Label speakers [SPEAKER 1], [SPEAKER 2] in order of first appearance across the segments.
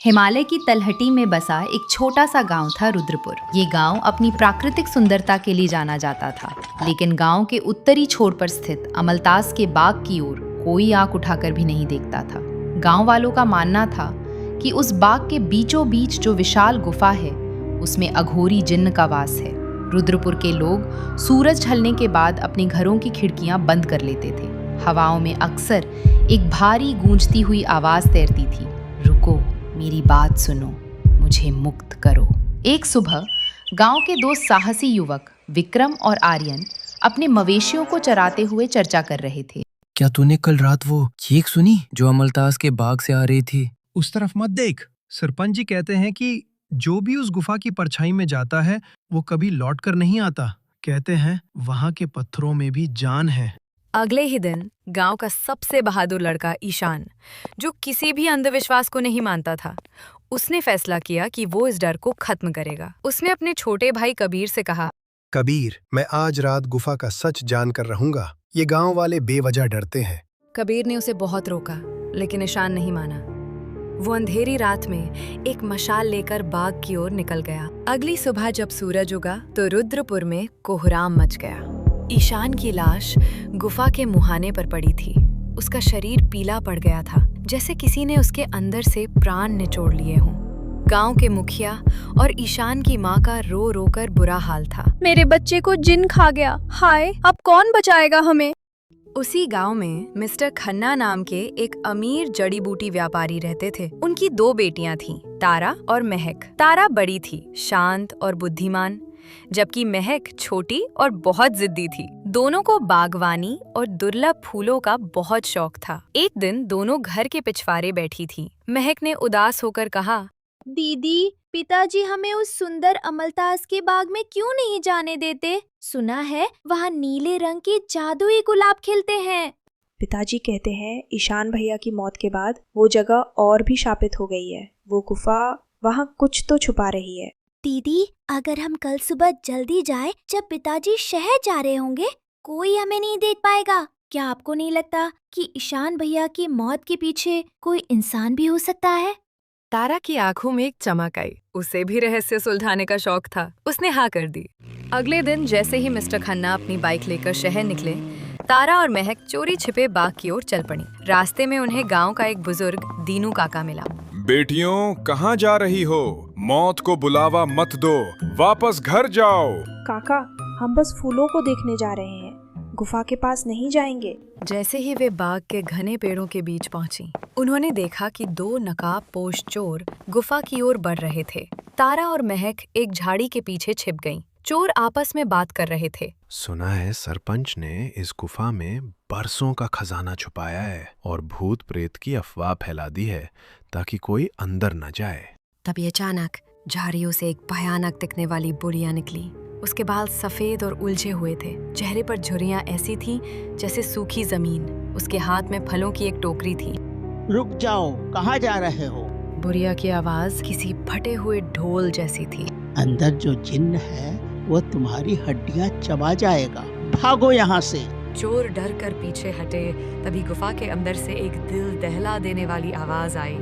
[SPEAKER 1] हिमालय की तलहटी में बसा एक छोटा सा गांव था रुद्रपुर। ये गांव अपनी प्राकृतिक सुंदरता के लिए जाना जाता था, लेकिन गांव के उत्तरी छोर पर स्थित अमलतास के बाग की ओर कोई आंख उठाकर भी नहीं देखता था। गांव वालों का मानना था कि उस बाग के बीचों बीच जो विशाल गुफा है, उसमें अघोरी जिन्न का वास है। रुद्रपुर के लोग सूरज ढलने के बाद अपने घरों की खिड़कियां बंद कर लेते थे। हवाओं में अक्सर एक भारी गूंजती हुई आवाज तैरती थी, रुको, मेरी बात सुनो, मुझे मुक्त करो। एक सुबह गांव के दो साहसी युवक विक्रम और आर्यन अपने मवेशियों को चराते हुए चर्चा कर रहे थे।
[SPEAKER 2] क्या तूने कल रात वो चीख सुनी जो अमलतास के बाग से आ रही थी?
[SPEAKER 3] उस तरफ मत देख। सरपंच जी कहते हैं कि जो भी उस गुफा की परछाई में जाता है वो कभी लौट कर नहीं आता। कहते हैं वहां के पत्थरों में भी जान है।
[SPEAKER 4] अगले ही दिन गांव का सबसे बहादुर लड़का ईशान, जो किसी भी अंधविश्वास को नहीं मानता था, उसने फैसला किया कि वो इस डर को खत्म करेगा। उसने अपने छोटे भाई कबीर से कहा,
[SPEAKER 5] कबीर, मैं आज रात गुफा का सच जान कर रहूंगा। ये गांव वाले बेवजह डरते हैं।
[SPEAKER 4] कबीर ने उसे बहुत रोका, लेकिन ईशान नहीं माना। वो अंधेरी रात में एक मशाल लेकर बाग की ओर निकल गया। अगली सुबह जब सूरज उगा तो रुद्रपुर में कोहराम मच गया। ईशान की लाश गुफा के मुहाने पर पड़ी थी। उसका शरीर पीला पड़ गया था, जैसे किसी ने उसके अंदर से प्राण निचोड़ लिए हों। गांव के मुखिया और ईशान की माँ का रो रो कर बुरा हाल था।
[SPEAKER 6] मेरे बच्चे को जिन खा गया, हाय, अब कौन बचाएगा हमें?
[SPEAKER 4] उसी गांव में मिस्टर खन्ना नाम के एक अमीर जड़ी बूटी व्यापारी रहते थे। उनकी दो बेटियां थीं, तारा और महक। तारा बड़ी थी, शांत और बुद्धिमान, जबकि महक छोटी और बहुत जिद्दी थी। दोनों को बागवानी और दुर्लभ फूलों का बहुत शौक था। एक दिन दोनों घर के पिछवाड़े बैठी थीं। महक ने उदास होकर कहा,
[SPEAKER 6] दीदी, पिताजी हमें उस सुंदर अमलतास के बाग में क्यों नहीं जाने देते? सुना है वहाँ नीले रंग के जादुई गुलाब खिलते हैं।
[SPEAKER 7] पिताजी कहते हैं ईशान भैया की मौत के बाद वो जगह और भी शापित हो गई है। वो गुफा वहाँ कुछ तो छुपा रही है।
[SPEAKER 6] दीदी, अगर हम कल सुबह जल्दी जाए, जब पिताजी शहर जा रहे होंगे, कोई हमें नहीं देख पाएगा। क्या आपको नहीं लगता कि ईशान भैया की मौत के पीछे कोई इंसान भी हो सकता है?
[SPEAKER 4] तारा की आंखों में एक चमक आई। उसे भी रहस्य सुलझाने का शौक था। उसने हाँ कर दी। अगले दिन जैसे ही मिस्टर खन्ना अपनी बाइक लेकर शहर निकले, तारा और महक चोरी छिपे बाग की ओर चल पड़ी। रास्ते में उन्हें गांव का एक बुजुर्ग दीनू काका मिला।
[SPEAKER 8] बेटियों, कहाँ जा रही हो? मौत को बुलावा मत दो, वापस घर जाओ।
[SPEAKER 7] काका, हम बस फूलों को देखने जा रहे हैं, गुफा के पास नहीं जाएंगे।
[SPEAKER 4] जैसे ही वे बाग के घने पेड़ों के बीच पहुंची, उन्होंने देखा कि दो नकाबपोश चोर गुफा की ओर बढ़ रहे थे। तारा और महक एक झाड़ी के पीछे छिप गईं। चोर आपस में बात कर रहे थे।
[SPEAKER 5] सुना है सरपंच ने इस गुफा में बरसों का खजाना छुपाया है और भूत प्रेत की अफवाह फैला दी है ताकि कोई अंदर न जाए।
[SPEAKER 4] तभी अचानक झाड़ियों से एक भयानक दिखने वाली बुढ़िया निकली। उसके बाल सफेद और उलझे हुए थे। चेहरे पर झुर्रियां ऐसी थीं जैसे सूखी जमीन। उसके हाथ में फलों की एक टोकरी थी।
[SPEAKER 9] रुक जाओ, कहाँ जा रहे हो?
[SPEAKER 4] बुढ़िया की आवाज किसी फटे हुए ढोल जैसी थी।
[SPEAKER 9] अंदर जो जिन्न है वो तुम्हारी हड्डियां चबा जाएगा, भागो यहाँ से।
[SPEAKER 4] चोर डर कर पीछे हटे। तभी गुफा के अंदर से एक दिल दहला देने वाली आवाज आई,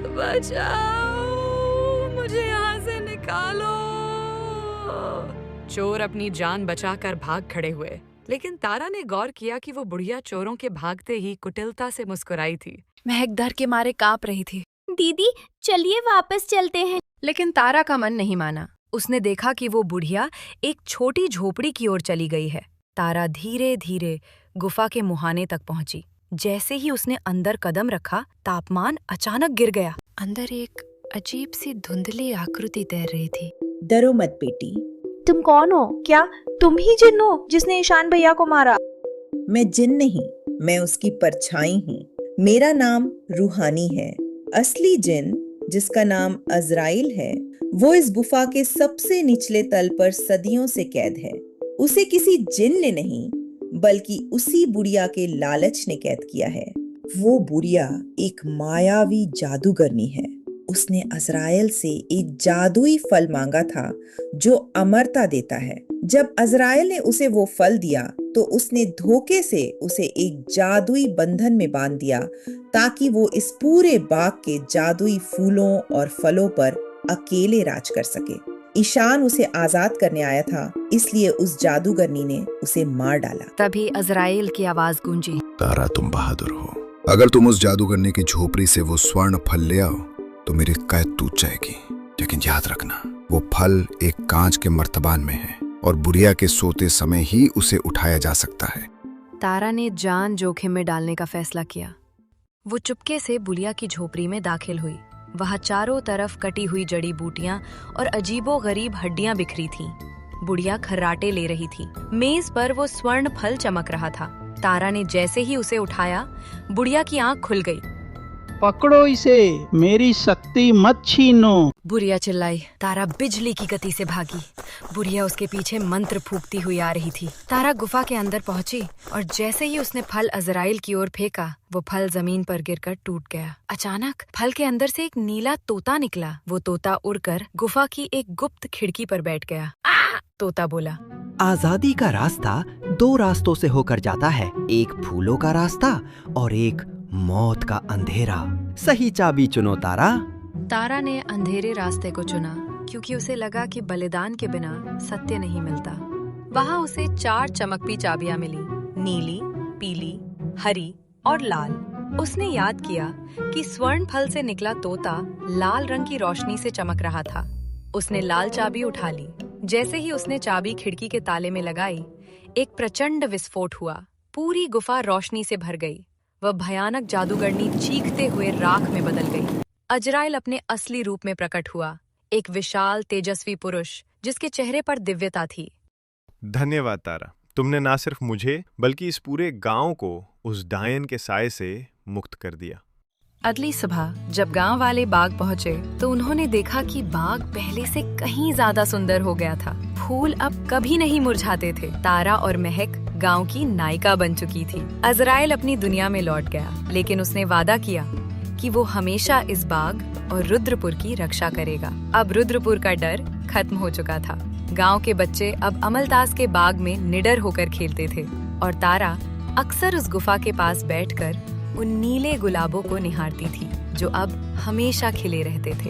[SPEAKER 4] बचाओ, मुझे यहाँ से निकालो। चोर अपनी जान बचाकर भाग खड़े हुए, लेकिन तारा ने गौर किया कि वो बुढ़िया चोरों के भागते ही कुटिलता से मुस्कुराई थी। महक डर के मारे कांप रही थी।
[SPEAKER 6] दीदी, चलिए वापस चलते हैं।
[SPEAKER 4] लेकिन तारा का मन नहीं माना। उसने देखा कि वो बुढ़िया एक छोटी झोपड़ी की ओर चली गई है। तारा धीरे धीरे गुफा के मुहाने तक पहुंची। जैसे ही उसने अंदर कदम रखा, तापमान अचानक गिर गया। अंदर एक अजीब सी धुंधली आकृति तैर रही थी।
[SPEAKER 7] डरो मत बेटी। तुम कौन हो? क्या तुम ही जिन हो जिसने ईशान भैया को मारा?
[SPEAKER 10] मैं जिन नहीं, मैं उसकी परछाई हूँ। मेरा नाम रूहानी है। असली जिन, जिसका नाम अजराइल है, वो इस गुफा के सबसे निचले तल पर सदियों से कैद है। उसे किसी जिन ने नहीं, बल्कि उसी बुढ़िया के लालच ने कैद किया है। वो बुढ़िया एक मायावी जादूगरनी है। उसने अजराइल से एक जादुई फल मांगा था जो अमरता देता है। जब अजराइल ने उसे वो फल दिया तो उसने धोखे से उसे एक जादुई बंधन में बांध दिया ताकि वो इस पूरे बाग के जादुई फूलों और फलों पर अकेले राज कर सके। ईशान उसे आजाद करने आया था, इसलिए उस जादूगरनी ने उसे मार डाला।
[SPEAKER 4] तभी अजराइल की आवाज गूंजी,
[SPEAKER 11] तारा तुम बहादुर हो। अगर तुम उस जादूगरनी की झोपड़ी से वो स्वर्ण फल ले आओ तो मेरी कैद टूट जाएगी। लेकिन याद रखना, वो फल एक कांच के मर्तबान में है और बुढ़िया के सोते समय ही उसे उठाया जा सकता है।
[SPEAKER 4] तारा ने जान जोखिम में डालने का फैसला किया। वो चुपके से बुढ़िया की झोपड़ी में दाखिल हुई। वहाँ चारों तरफ कटी हुई जड़ी बूटियां और अजीबोगरीब हड्डियां बिखरी थीं। बुढ़िया खर्राटे ले रही थी। मेज पर वो स्वर्ण फल चमक रहा था। तारा ने जैसे ही उसे उठाया, बुढ़िया की आंख खुल गई।
[SPEAKER 9] पकड़ो इसे, मेरी शक्ति मत छीनो।
[SPEAKER 4] बुढ़िया चिल्लाई। तारा बिजली की गति से भागी। बुढ़िया उसके पीछे मंत्र फूंकती हुई आ रही थी। तारा गुफा के अंदर पहुंची और जैसे ही उसने फल अजराइल की ओर फेंका, वो फल जमीन पर गिरकर टूट गया। अचानक फल के अंदर से एक नीला तोता निकला। वो तोता उड़कर गुफा की एक गुप्त खिड़की पर बैठ गया। तोता बोला,
[SPEAKER 12] आजादी का रास्ता 2 रास्तों से होकर जाता है, एक फूलों का रास्ता और एक मौत का अंधेरा। सही चाबी चुनो तारा।
[SPEAKER 4] तारा ने अंधेरे रास्ते को चुना क्योंकि उसे लगा कि बलिदान के बिना सत्य नहीं मिलता। वहाँ उसे 4 चमकती चाबियां मिली, नीली, पीली, हरी और लाल। उसने याद किया कि स्वर्ण फल से निकला तोता लाल रंग की रोशनी से चमक रहा था। उसने लाल चाबी उठा ली। जैसे ही उसने चाबी खिड़की के ताले में लगाई, एक प्रचंड विस्फोट हुआ। पूरी गुफा रोशनी से भर गई। वह भयानक जादूगरनी चीखते हुए राख में बदल गई। अजराइल अपने असली रूप में प्रकट हुआ, एक विशाल तेजस्वी पुरुष जिसके चेहरे पर दिव्यता थी।
[SPEAKER 5] धन्यवाद तारा, तुमने ना सिर्फ मुझे बल्कि इस पूरे गांव को उस डायन के साए से मुक्त कर दिया।
[SPEAKER 4] अगली सुबह जब गांव वाले बाग पहुंचे तो उन्होंने देखा कि बाग पहले से कहीं ज्यादा सुंदर हो गया था। फूल अब कभी नहीं मुरझाते थे। तारा और महक गांव की नायिका बन चुकी थी। अजराइल अपनी दुनिया में लौट गया, लेकिन उसने वादा किया कि वो हमेशा इस बाग और रुद्रपुर की रक्षा करेगा। अब रुद्रपुर का डर खत्म हो चुका था। गांव के बच्चे अब अमलतास के बाग में निडर होकर खेलते थे और तारा अक्सर उस गुफा के पास बैठकर उन नीले गुलाबों को निहारती थी जो अब हमेशा खिले रहते थे।